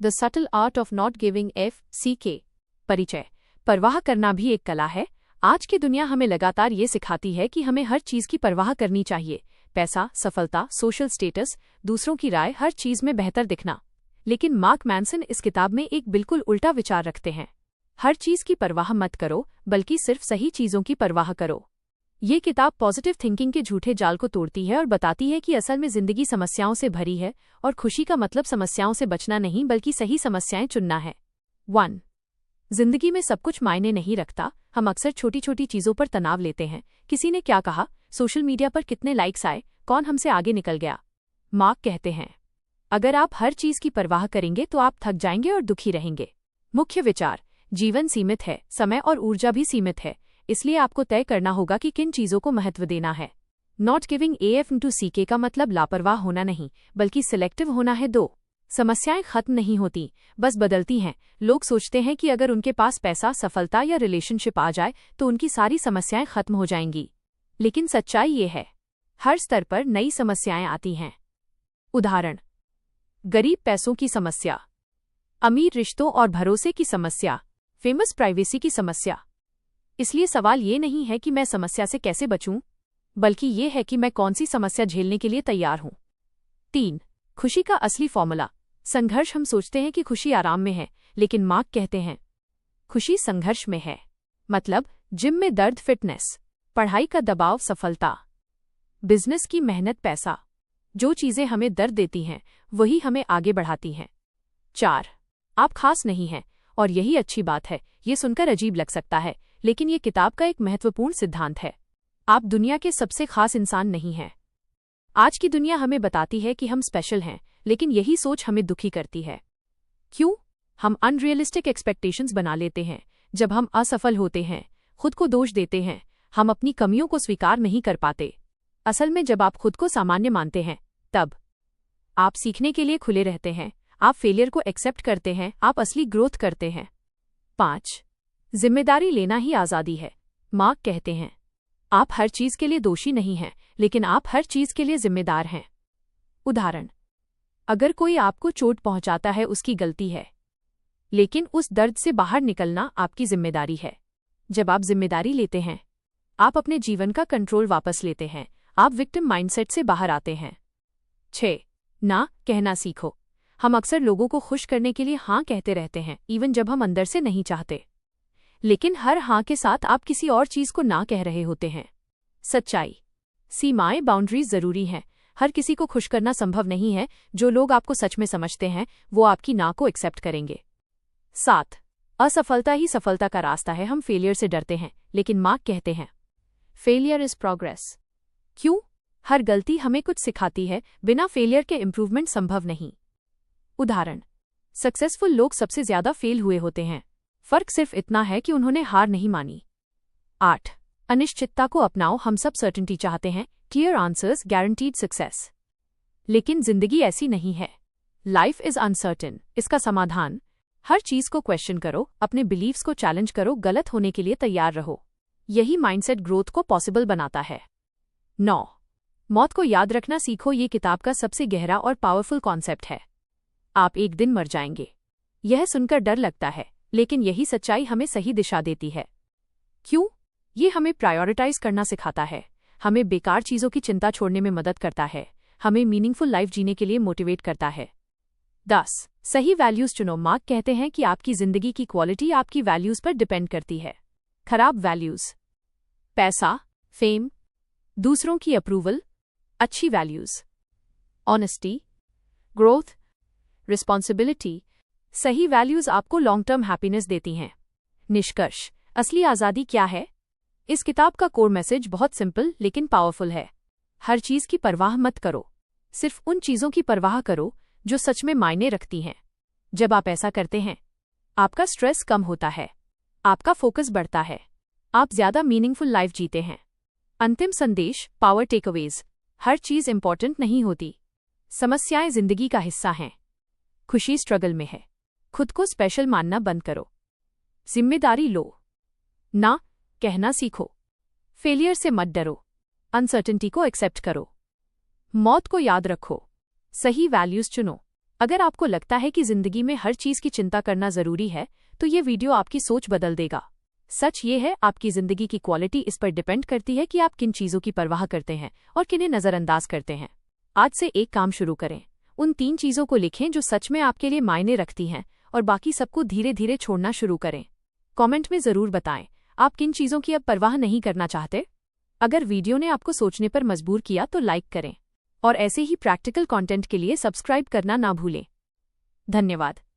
The subtle art of not giving FCK। परिचय। परवाह करना भी एक कला है। आज की दुनिया हमें लगातार ये सिखाती है कि हमें हर चीज की परवाह करनी चाहिए। पैसा, सफलता, सोशल स्टेटस, दूसरों की राय, हर चीज में बेहतर दिखना। लेकिन मार्क मैनसन इस किताब में एक बिल्कुल उल्टा विचार रखते हैं। हर चीज की परवाह मत करो, बल्कि सिर्फ सही चीजों की परवाह करो। ये किताब पॉजिटिव थिंकिंग के झूठे जाल को तोड़ती है और बताती है कि असल में जिंदगी समस्याओं से भरी है और खुशी का मतलब समस्याओं से बचना नहीं बल्कि सही समस्याएं चुनना है। 1. जिंदगी में सब कुछ मायने नहीं रखता। हम अक्सर छोटी छोटी चीजों पर तनाव लेते हैं। किसी ने क्या कहा, सोशल मीडिया पर कितने लाइक्स आए, कौन हमसे आगे निकल गया। मार्क कहते हैं, अगर आप हर चीज की परवाह करेंगे तो आप थक जाएंगे और दुखी रहेंगे। मुख्य विचार, जीवन सीमित है, समय और ऊर्जा भी सीमित है, इसलिए आपको तय करना होगा कि किन चीजों को महत्व देना है। नॉट गिविंग FCK का मतलब लापरवाह होना नहीं, बल्कि सिलेक्टिव होना है। 2. समस्याएं खत्म नहीं होती, बस बदलती हैं। लोग सोचते हैं कि अगर उनके पास पैसा, सफलता या रिलेशनशिप आ जाए तो उनकी सारी समस्याएं खत्म हो जाएंगी। लेकिन सच्चाई ये है, हर स्तर पर नई समस्याएं आती हैं। उदाहरण, गरीब पैसों की समस्या, अमीर रिश्तों और भरोसे की समस्या, फेमस प्राइवेसी की समस्या। इसलिए सवाल ये नहीं है कि मैं समस्या से कैसे बचूं, बल्कि ये है कि मैं कौन सी समस्या झेलने के लिए तैयार हूं। 3. खुशी का असली फॉर्मूला। संघर्ष। हम सोचते हैं कि खुशी आराम में है, लेकिन मार्क कहते हैं खुशी संघर्ष में है। मतलब जिम में दर्द फिटनेस, पढ़ाई का दबाव सफलता, बिजनेस की मेहनत पैसा। जो चीजें हमें दर्द देती हैं वही हमें आगे बढ़ाती हैं। 4. आप खास नहीं हैं, और यही अच्छी बात है। ये सुनकर अजीब लग सकता है, लेकिन ये किताब का एक महत्वपूर्ण सिद्धांत है। आप दुनिया के सबसे खास इंसान नहीं हैं। आज की दुनिया हमें बताती है कि हम स्पेशल हैं, लेकिन यही सोच हमें दुखी करती है। क्यों? हम अनरियलिस्टिक एक्सपेक्टेशंस बना लेते हैं। जब हम असफल होते हैं, खुद को दोष देते हैं, हम अपनी कमियों को स्वीकार नहीं कर पाते। असल में जब आप खुद को सामान्य मानते हैं, तब आप सीखने के लिए खुले रहते हैं, आप फेलियर को एक्सेप्ट करते हैं, आप असली ग्रोथ करते हैं। 5. जिम्मेदारी लेना ही आजादी है। मार्क कहते हैं, आप हर चीज के लिए दोषी नहीं हैं, लेकिन आप हर चीज के लिए जिम्मेदार हैं। उदाहरण, अगर कोई आपको चोट पहुंचाता है उसकी गलती है, लेकिन उस दर्द से बाहर निकलना आपकी जिम्मेदारी है। जब आप जिम्मेदारी लेते हैं, आप अपने जीवन का कंट्रोल वापस लेते हैं, आप विक्टिम माइंडसेट से बाहर आते हैं। 6. ना कहना सीखो। हम अक्सर लोगों को खुश करने के लिए हाँ कहते रहते हैं, इवन जब हम अंदर से नहीं चाहते। लेकिन हर हाँ के साथ आप किसी और चीज को ना कह रहे होते हैं। सच्चाई, सीमाएं, बाउंड्रीज जरूरी हैं। हर किसी को खुश करना संभव नहीं है। जो लोग आपको सच में समझते हैं वो आपकी ना को एक्सेप्ट करेंगे। 7. असफलता ही सफलता का रास्ता है। हम फेलियर से डरते हैं, लेकिन मार्क कहते हैं फेलियर इज प्रोग्रेस। क्यों? हर गलती हमें कुछ सिखाती है, बिना फेलियर के इम्प्रूवमेंट संभव नहीं। उदाहरण, सक्सेसफुल लोग सबसे ज्यादा फेल हुए होते हैं, फर्क सिर्फ इतना है कि उन्होंने हार नहीं मानी। 8. अनिश्चितता को अपनाओ। हम सब सर्टेनिटी चाहते हैं, क्लियर आंसर्स, गारंटीड सक्सेस। लेकिन जिंदगी ऐसी नहीं है। Life is uncertain. इसका समाधान, हर चीज को क्वेश्चन करो, अपने बिलीव्स को चैलेंज करो, गलत होने के लिए तैयार रहो। यही माइंडसेट ग्रोथ को पॉसिबल बनाता है। 9. मौत को याद रखना सीखो। ये किताब का सबसे गहरा और पावरफुल कॉन्सेप्ट है। आप एक दिन मर जाएंगे। यह सुनकर डर लगता है, लेकिन यही सच्चाई हमें सही दिशा देती है। क्यों? ये हमें प्रायोरिटाइज करना सिखाता है, हमें बेकार चीजों की चिंता छोड़ने में मदद करता है, हमें मीनिंगफुल लाइफ जीने के लिए मोटिवेट करता है। 10. सही वैल्यूज चुनो। मार्क कहते हैं कि आपकी जिंदगी की क्वालिटी आपकी वैल्यूज पर डिपेंड करती है। खराब वैल्यूज, पैसा, फेम, दूसरों की अप्रूवल। अच्छी वैल्यूज, ऑनेस्टी, ग्रोथ, रिस्पॉन्सिबिलिटी। सही वैल्यूज आपको लॉन्ग टर्म हैप्पीनेस देती हैं। निष्कर्ष, असली आजादी क्या है? इस किताब का कोर मैसेज बहुत सिंपल लेकिन पावरफुल है। हर चीज की परवाह मत करो, सिर्फ उन चीजों की परवाह करो जो सच में मायने रखती हैं। जब आप ऐसा करते हैं, आपका स्ट्रेस कम होता है, आपका फोकस बढ़ता है, आप ज्यादा मीनिंगफुल लाइफ जीते हैं। अंतिम संदेश, पावर टेकअवेज। हर चीज इंपॉर्टेंट नहीं होती। समस्याएं जिंदगी का हिस्सा हैं। खुशी स्ट्रगल में है। खुद को स्पेशल मानना बंद करो। जिम्मेदारी लो। ना कहना सीखो। फेलियर से मत डरो। अनसर्टेनिटी को एक्सेप्ट करो। मौत को याद रखो। सही वैल्यूज चुनो। अगर आपको लगता है कि जिंदगी में हर चीज की चिंता करना जरूरी है, तो ये वीडियो आपकी सोच बदल देगा। सच ये है, आपकी जिंदगी की क्वालिटी इस पर डिपेंड करती है कि आप किन चीजों की परवाह करते हैं और किन्हें नजरअंदाज करते हैं। आज से एक काम शुरू करें। उन 3 चीजों को लिखें जो सच में आपके लिए मायने रखती हैं, और बाकी सबको धीरे धीरे छोड़ना शुरू करें। कमेंट में जरूर बताएं, आप किन चीजों की अब परवाह नहीं करना चाहते। अगर वीडियो ने आपको सोचने पर मजबूर किया तो लाइक करें, और ऐसे ही प्रैक्टिकल कंटेंट के लिए सब्सक्राइब करना ना भूलें। धन्यवाद।